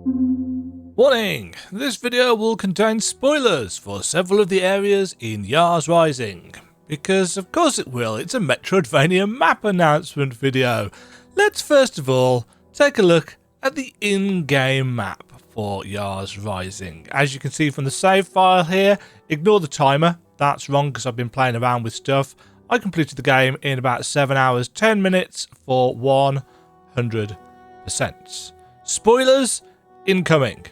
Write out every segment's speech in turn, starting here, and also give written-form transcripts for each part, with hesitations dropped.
Warning! This video will contain spoilers for several of the areas in YARS Rising. Because of course it will, it's a metroidvania map announcement video. Let's first of all take a look at the in-game map for YARS Rising. As you can see from the save file here, ignore the timer, that's wrong because I've been playing around with stuff. I completed the game in about 7 hours 10 minutes for 100%. Spoilers incoming.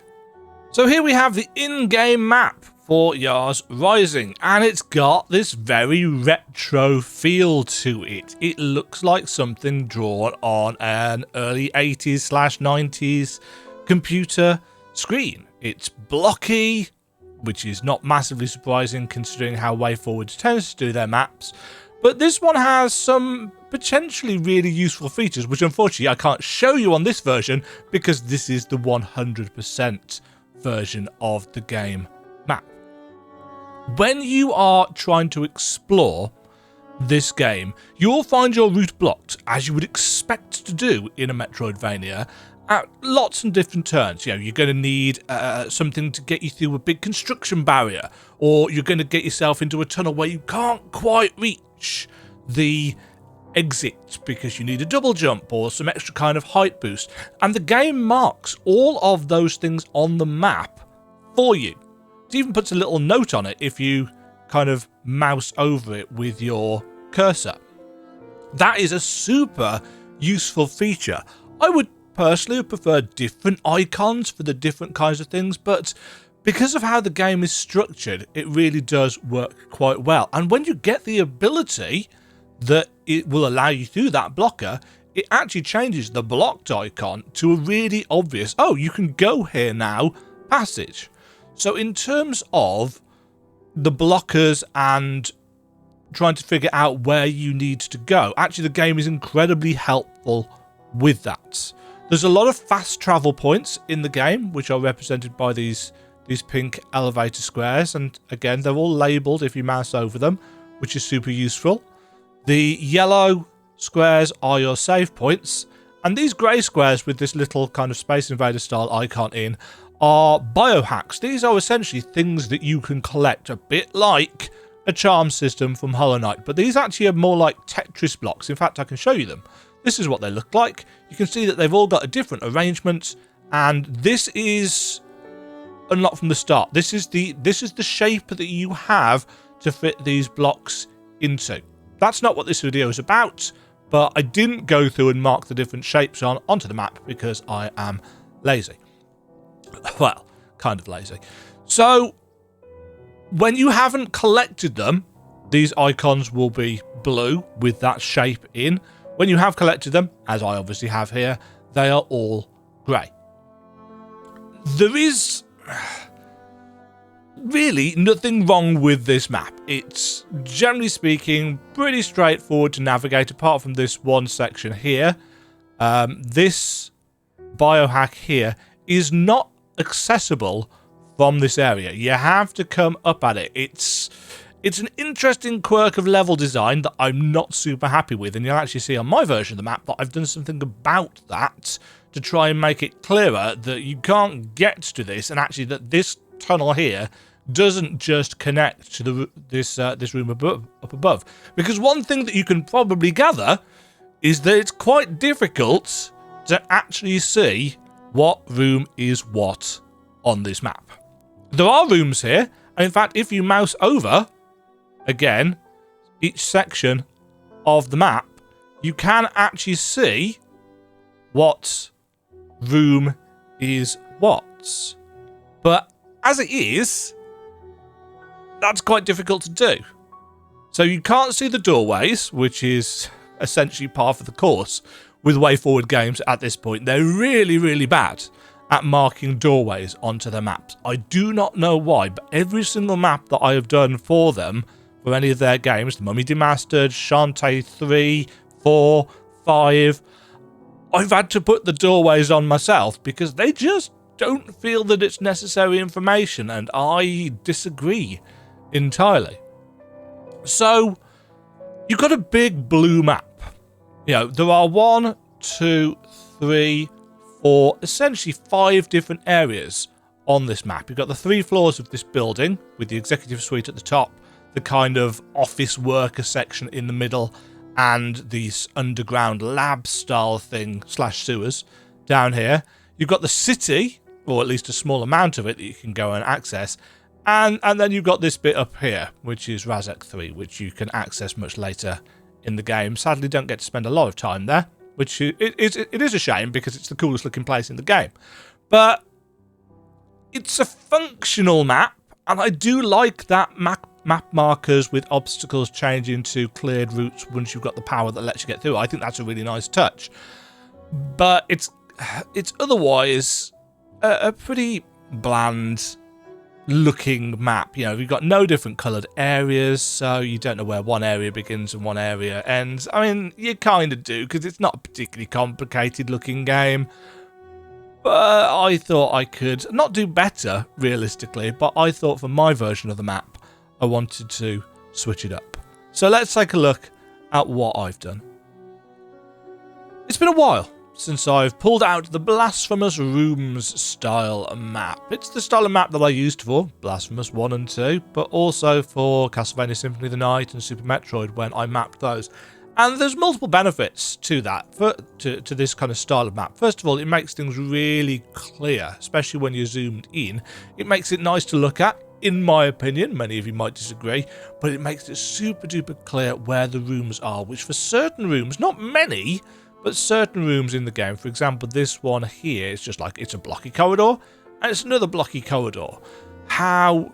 So here we have the in-game map for YARS Rising, and it's got this very retro feel to it. It looks like something drawn on an early 80s/90s computer screen. It's blocky, which is not massively surprising considering how WayForward tends to do their maps, but this one has some potentially really useful features, which unfortunately I can't show you on this version because this is the 100% version of the game map. When you are trying to explore this game, you'll find your route blocked, as you would expect to do in a Metroidvania, at lots and different turns. You know, you're going to need something to get you through a big construction barrier, or you're going to get yourself into a tunnel where you can't quite reach the exit because you need a double jump or some extra kind of height boost, and the game marks all of those things on the map for you. It even puts a little note on it if you kind of mouse over it with your cursor. That is a super useful feature. I would personally have preferred different icons for the different kinds of things, but because of how the game is structured, it really does work quite well. And when you get the ability that it will allow you through that blocker, it actually changes the blocked icon to a really obvious, oh, you can go here now, passage. So in terms of the blockers and trying to figure out where you need to go, actually the game is incredibly helpful with that. There's a lot of fast travel points in the game, which are represented by these pink elevator squares, and again, they're all labelled if you mouse over them, which is super useful. The yellow squares are your save points, and these grey squares with this little kind of Space Invader style icon in are biohacks. These are essentially things that you can collect, a bit like a charm system from Hollow Knight, but these actually are more like Tetris blocks. In fact, I can show you them. This is what they look like. You can see that they've all got a different arrangement, and this is unlocked from the start. This is the shape that you have to fit these blocks into. That's not what this video is about, but I didn't go through and mark the different shapes onto the map because I am lazy. Well, kind of lazy. So, when you haven't collected them, these icons will be blue with that shape in. When you have collected them, as I obviously have here, they are all grey. There is really nothing wrong with this map. It's, generally speaking, pretty straightforward to navigate, apart from this one section here. This biohack here is not accessible from this area. You have to come up at it. It's an interesting quirk of level design that I'm not super happy with, and you'll actually see on my version of the map that I've done something about that to try and make it clearer that you can't get to this, and actually that this tunnel here doesn't just connect to this room up above. Because one thing that you can probably gather is that it's quite difficult to actually see what room is what on this map. There are rooms here, and in fact, if you mouse over, again, each section of the map, you can actually see what room is what. But as it is, that's quite difficult to do. So you can't see the doorways, which is essentially par for the course with WayForward games at this point. They're really, really bad at marking doorways onto their maps. I do not know why, but every single map that I have done for them, for any of their games, the Mummy Demastered, Shantae 3, 4, 5, I've had to put the doorways on myself because they just don't feel that it's necessary information, and I disagree entirely. So, you've got a big blue map. You know, there are 1, 2, 3, for essentially 5 different areas on this map. You've got the 3 floors of this building with the executive suite at the top, the kind of office worker section in the middle, and these underground lab style thing / sewers down here. You've got the city, or at least a small amount of it that you can go and access, and then you've got this bit up here, which is Razak 3, which you can access much later in the game. Sadly, don't get to spend a lot of time there, which it is a shame because it's the coolest looking place in the game. But it's a functional map, and I do like that map markers with obstacles changing to cleared routes once you've got the power that lets you get through. I think that's a really nice touch. But it's otherwise a pretty bland looking map. You know, you've got no different coloured areas, so you don't know where one area begins and one area ends. I mean, you kind of do, because it's not a particularly complicated looking game. But I thought I could not do better, realistically, but I thought for my version of the map, I wanted to switch it up. So let's take a look at what I've done. It's been a while since I've pulled out the Blasphemous Rooms style map. It's the style of map that I used for Blasphemous 1 and 2, but also for Castlevania Symphony of the Night and Super Metroid when I mapped those. And there's multiple benefits to that, to this kind of style of map. First of all, it makes things really clear, especially when you're zoomed in. It makes it nice to look at, in my opinion. Many of you might disagree, but it makes it super duper clear where the rooms are, which for certain rooms, not many, but certain rooms in the game, for example, this one here, it's just like, it's a blocky corridor, and it's another blocky corridor. How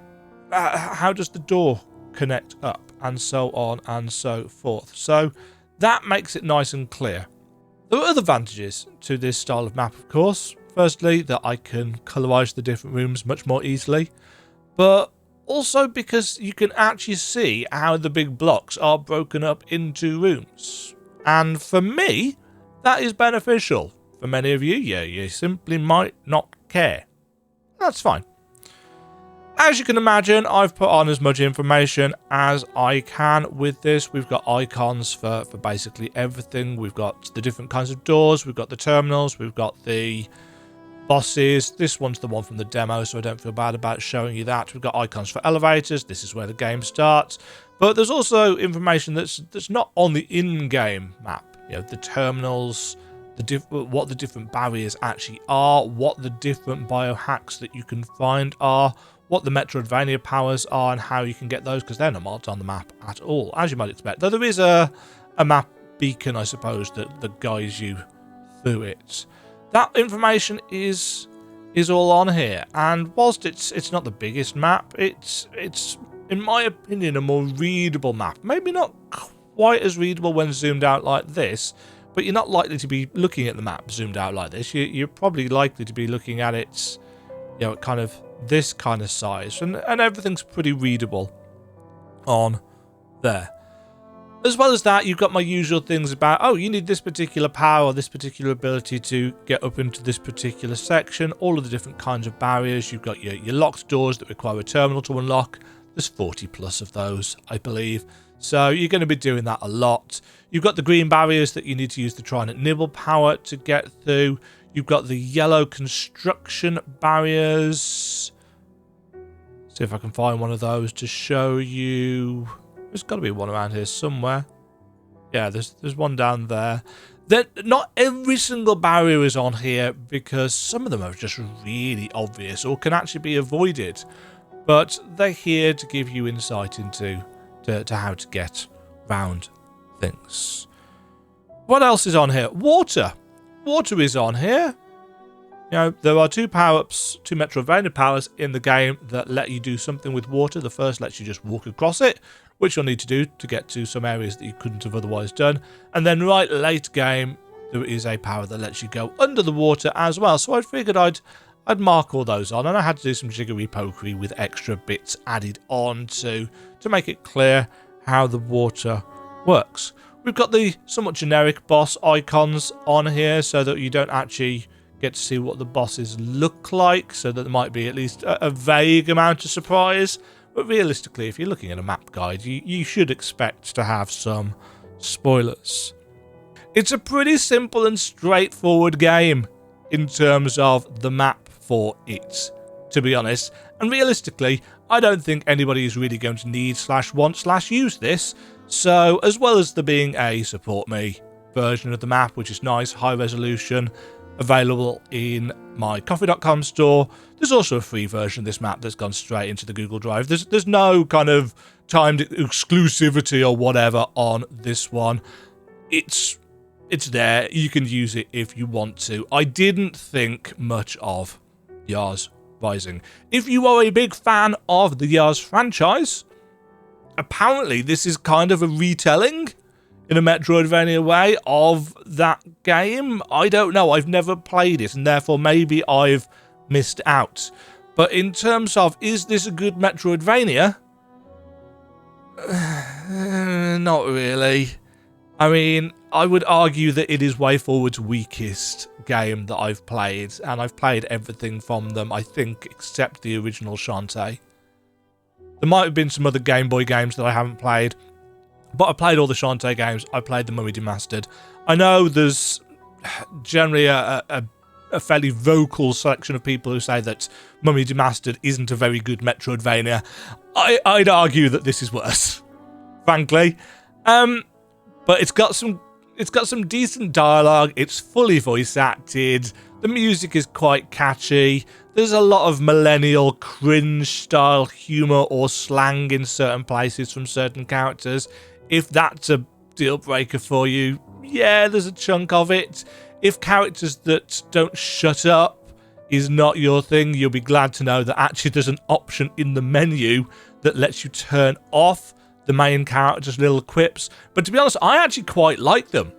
does the door connect up? And so on and so forth. So that makes it nice and clear. There are other advantages to this style of map, of course. Firstly, that I can colorise the different rooms much more easily, but also because you can actually see how the big blocks are broken up into rooms. And for me, that is beneficial. For many of you, yeah, you simply might not care. That's fine. As you can imagine, I've put on as much information as I can with this. We've got icons for basically everything. We've got the different kinds of doors. We've got the terminals. We've got the bosses. This one's the one from the demo, so I don't feel bad about showing you that. We've got icons for elevators. This is where the game starts. But there's also information that's not on the in-game map. You know, the terminals, what the different barriers actually are, what the different biohacks that you can find are, what the metroidvania powers are and how you can get those, because they're not marked on the map at all, as you might expect. Though there is a map beacon, I suppose, that guides you through it. That information is all on here, and whilst it's not the biggest map, it's in my opinion a more readable map. Maybe not quite as readable when zoomed out like this, but you're not likely to be looking at the map zoomed out like this. You're probably likely to be looking at it, you know, kind of this kind of size, and everything's pretty readable on there. As well as that, you've got my usual things about, oh, you need this particular power or this particular ability to get up into this particular section, all of the different kinds of barriers. You've got your locked doors that require a terminal to unlock. There's 40 plus of those, I believe, so you're going to be doing that a lot. You've got the green barriers that you need to use the Trident Nibble power to get through. You've got the yellow construction barriers. See if I can find one of those to show you. There's got to be one around here somewhere. Yeah, there's one down there. Then not every single barrier is on here because some of them are just really obvious or can actually be avoided. But they're here to give you insight into how to get around things. What else is on here? Water. Water is on here. You know, there are 2 power-ups, 2 Metroidvania powers in the game that let you do something with water. The first lets you just walk across it, which you'll need to do to get to some areas that you couldn't have otherwise done. And then right late game, there is a power that lets you go under the water as well. So I figured I'd mark all those on, and I had to do some jiggery-pokery with extra bits added on to make it clear how the water works. We've got the somewhat generic boss icons on here so that you don't actually get to see what the bosses look like, so that there might be at least a vague amount of surprise. But realistically, if you're looking at a map guide, you should expect to have some spoilers. It's a pretty simple and straightforward game. in terms of the map for it, to be honest. And realistically, I don't think anybody is really going to need /want/use this. So, as well as there being a support me version of the map, which is nice, high resolution, available in my coffee.com store, there's also a free version of this map that's gone straight into the Google Drive. There's no kind of timed exclusivity or whatever on this one. It's there. You can use it if you want to. I didn't think much of YARS Rising. If you are a big fan of the YARS franchise, apparently this is kind of a retelling in a Metroidvania way of that game. I don't know. I've never played it, and therefore maybe I've missed out. But in terms of, is this a good Metroidvania? Not really. I mean, I would argue that it is WayForward's weakest game that I've played, and I've played everything from them, I think, except the original Shantae. There might have been some other Game Boy games that I haven't played, but I played all the Shantae games. I played the Mummy Demastered. I know there's generally a fairly vocal selection of people who say that Mummy Demastered isn't a very good Metroidvania. I'd argue that this is worse, frankly. But it's got some decent dialogue. It's fully voice acted. The music is quite catchy. There's a lot of millennial cringe style humor or slang in certain places from certain characters. If that's a deal breaker for you, yeah, there's a chunk of it. If characters that don't shut up is not your thing, you'll be glad to know that actually there's an option in the menu that lets you turn off the main character's little quips. But to be honest, I actually quite like them,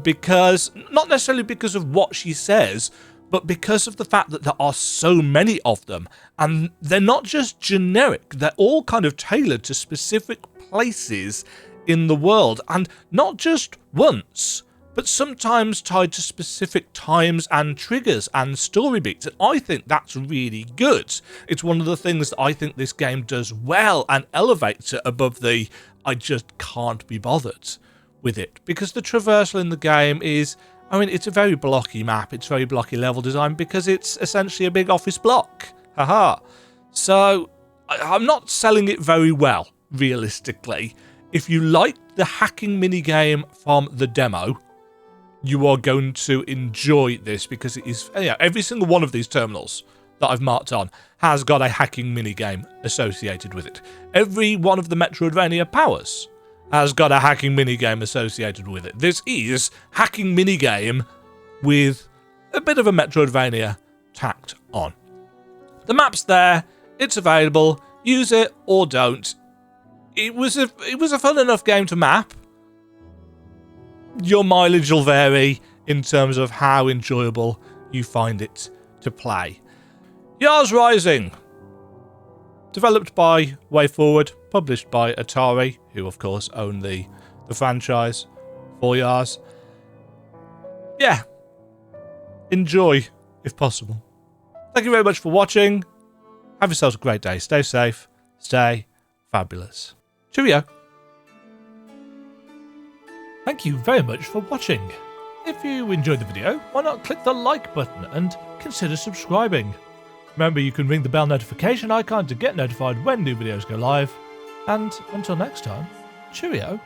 because not necessarily because of what she says, but because of the fact that there are so many of them, and they're not just generic, they're all kind of tailored to specific places in the world, and not just once, but sometimes tied to specific times and triggers and story beats, and I think that's really good. It's one of the things that I think this game does well and elevates it above the I just can't be bothered with it, because the traversal in the game is, I mean, it's a very blocky map, it's very blocky level design, because it's essentially a big office block. Haha. So, I'm not selling it very well, realistically. If you like the hacking minigame from the demo, you are going to enjoy this, because it is, yeah, every single one of these terminals that I've marked on has got a hacking minigame associated with it. Every one of the Metroidvania powers has got a hacking minigame associated with it. This is hacking minigame with a bit of a Metroidvania tacked on. The map's there, it's available, use it or don't. It was a fun enough game to map. Your mileage will vary in terms of how enjoyable you find it to play. YARS Rising, developed by WayForward, published by Atari, who of course own the franchise for YARS. Yeah, enjoy if possible. Thank you very much for watching. Have yourselves a great day. Stay safe, stay fabulous. Cheerio. Thank you very much for watching. If you enjoyed the video, why not click the like button and consider subscribing. Remember, you can ring the bell notification icon to get notified when new videos go live. And until next time, cheerio.